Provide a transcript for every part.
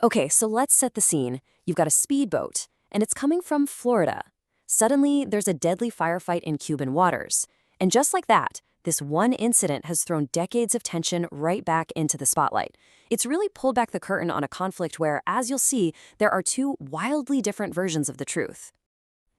Okay, so let's set the scene. You've got a speedboat, and it's coming from Florida. Suddenly, there's a deadly firefight in Cuban waters. And just like that, this one incident has thrown decades of tension right back into the spotlight. It's really pulled back the curtain on a conflict where, as you'll see, there are two wildly different versions of the truth.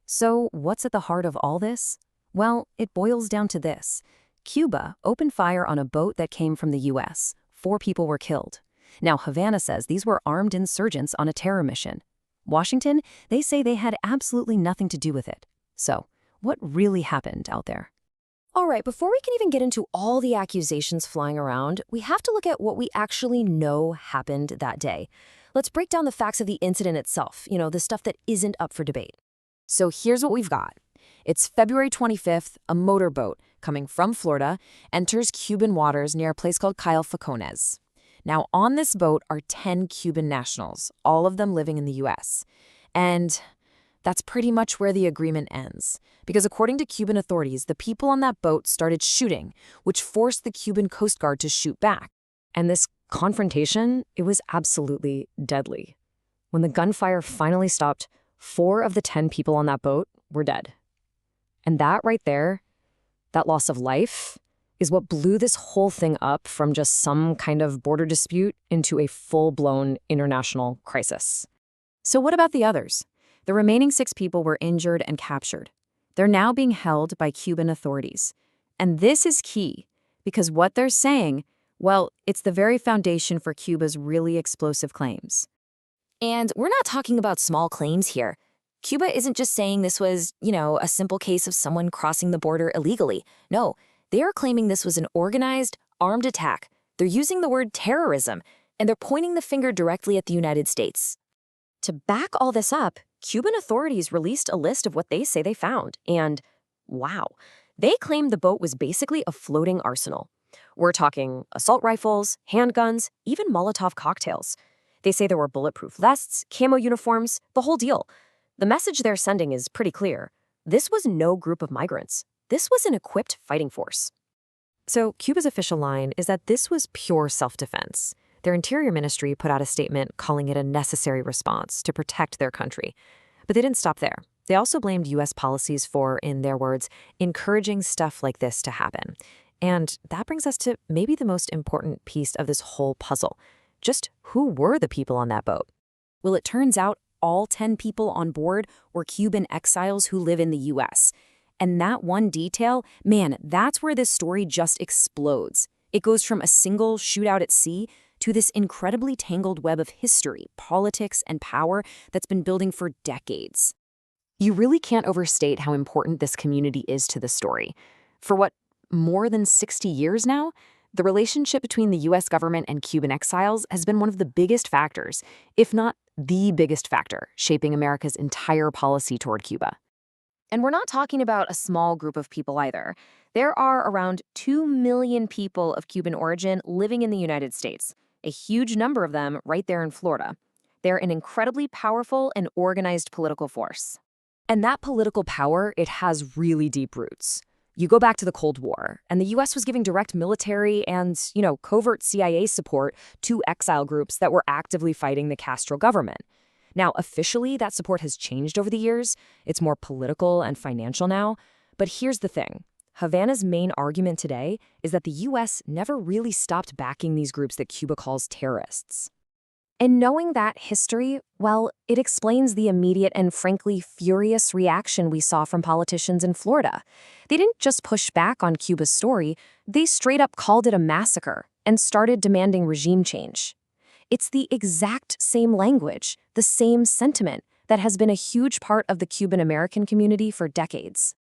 So, what's at the heart of all this? Well, it boils down to this. Cuba opened fire on a boat that came from the US. 4 people were killed. Now, Havana says these were armed insurgents on a terror mission. Washington, they say they had absolutely nothing to do with it. So, what really happened out there? All right, before we can even get into all the accusations flying around, we have to look at what we actually know happened that day. Let's break down the facts of the incident itself, the stuff that isn't up for debate. So here's what we've got. It's February 25th, a motorboat coming from Florida enters Cuban waters near a place called Cayo Facones. Now, on this boat are 10 Cuban nationals, all of them living in the U.S. And that's pretty much where the agreement ends. Because according to Cuban authorities, the people on that boat started shooting, which forced the Cuban Coast Guard to shoot back. And this confrontation, it was absolutely deadly. When the gunfire finally stopped, 4 of the 10 people on that boat were dead. And that right there, that loss of life, is what blew this whole thing up from just some kind of border dispute into a full-blown international crisis. So what about the others? The remaining 6 people were injured and captured. They're now being held by Cuban authorities. And this is key, because what they're saying, well, it's the very foundation for Cuba's really explosive claims. And we're not talking about small claims here. Cuba isn't just saying this was, a simple case of someone crossing the border illegally. No, they are claiming this was an organized, armed attack. They're using the word terrorism, and they're pointing the finger directly at the United States. To back all this up, Cuban authorities released a list of what they say they found. And wow, they claimed the boat was basically a floating arsenal. We're talking assault rifles, handguns, even Molotov cocktails. They say there were bulletproof vests, camo uniforms, the whole deal. The message they're sending is pretty clear. This was no group of migrants. This was an equipped fighting force. So Cuba's official line is that this was pure self-defense. Their Interior Ministry put out a statement calling it a necessary response to protect their country. But they didn't stop there. They also blamed U.S. policies for, in their words, encouraging stuff like this to happen. And that brings us to maybe the most important piece of this whole puzzle. Just who were the people on that boat? Well, it turns out all 10 people on board were Cuban exiles who live in the U.S. And that one detail, man, that's where this story just explodes. It goes from a single shootout at sea to this incredibly tangled web of history, politics, and power that's been building for decades. You really can't overstate how important this community is to the story. For what, more than 60 years now? The relationship between the U.S. government and Cuban exiles has been one of the biggest factors, if not the biggest factor, shaping America's entire policy toward Cuba. And we're not talking about a small group of people either. There are around 2 million people of Cuban origin living in the United States, a huge number of them right there in Florida. They're an incredibly powerful and organized political force. And that political power, it has really deep roots. You go back to the Cold War, and the U.S. was giving direct military and, covert CIA support to exile groups that were actively fighting the Castro government. Now, officially, that support has changed over the years. It's more political and financial now. But here's the thing. Havana's main argument today is that the U.S. never really stopped backing these groups that Cuba calls terrorists. And knowing that history, well, it explains the immediate and frankly furious reaction we saw from politicians in Florida. They didn't just push back on Cuba's story, they straight up called it a massacre and started demanding regime change. It's the exact same language, the same sentiment that has been a huge part of the Cuban-American community for decades.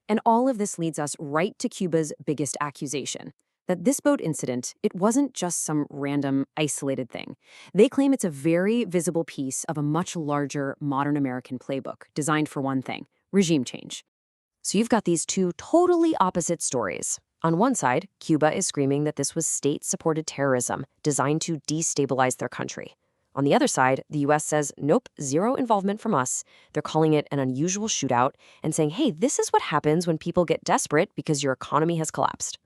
And all of this leads us right to Cuba's biggest accusation, that this boat incident, it wasn't just some random, isolated thing. They claim it's a very visible piece of a much larger modern American playbook designed for one thing, regime change. So you've got these two totally opposite stories. On one side, Cuba is screaming that this was state-supported terrorism designed to destabilize their country. On the other side, the U.S. says, nope, zero involvement from us. They're calling it an unusual shootout and saying, hey, this is what happens when people get desperate because your economy has collapsed.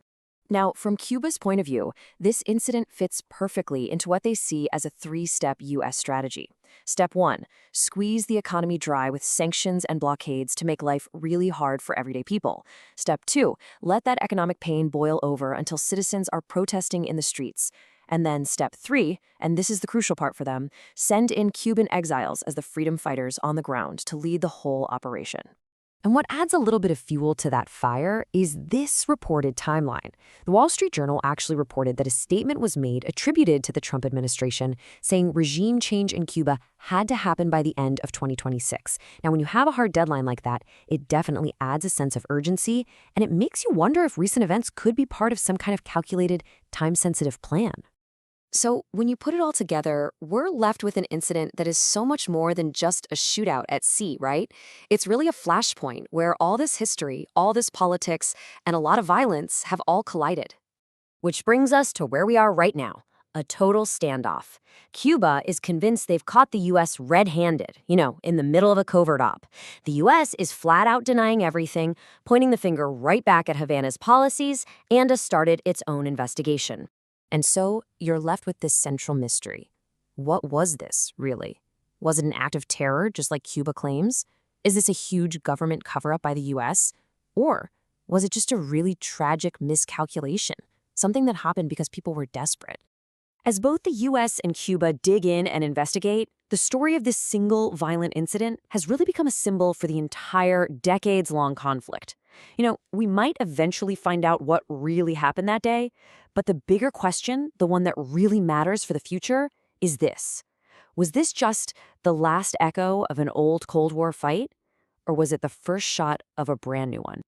Now, from Cuba's point of view, this incident fits perfectly into what they see as a three-step U.S. strategy. Step 1, squeeze the economy dry with sanctions and blockades to make life really hard for everyday people. Step 2, let that economic pain boil over until citizens are protesting in the streets. And then step 3, and this is the crucial part for them, send in Cuban exiles as the freedom fighters on the ground to lead the whole operation. And what adds a little bit of fuel to that fire is this reported timeline. The Wall Street Journal actually reported that a statement was made attributed to the Trump administration saying regime change in Cuba had to happen by the end of 2026. Now, when you have a hard deadline like that, it definitely adds a sense of urgency, and it makes you wonder if recent events could be part of some kind of calculated, time-sensitive plan. So, when you put it all together, we're left with an incident that is so much more than just a shootout at sea, right? It's really a flashpoint where all this history, all this politics, and a lot of violence have all collided. Which brings us to where we are right now, a total standoff. Cuba is convinced they've caught the U.S. red-handed, in the middle of a covert op. The U.S. is flat out denying everything, pointing the finger right back at Havana's policies, and has started its own investigation. And so you're left with this central mystery. What was this, really? Was it an act of terror, just like Cuba claims? Is this a huge government cover-up by the U.S.? Or was it just a really tragic miscalculation, something that happened because people were desperate? As both the U.S. and Cuba dig in and investigate, the story of this single violent incident has really become a symbol for the entire decades-long conflict. We might eventually find out what really happened that day, but the bigger question, the one that really matters for the future, is this. Was this just the last echo of an old Cold War fight, or was it the first shot of a brand new one?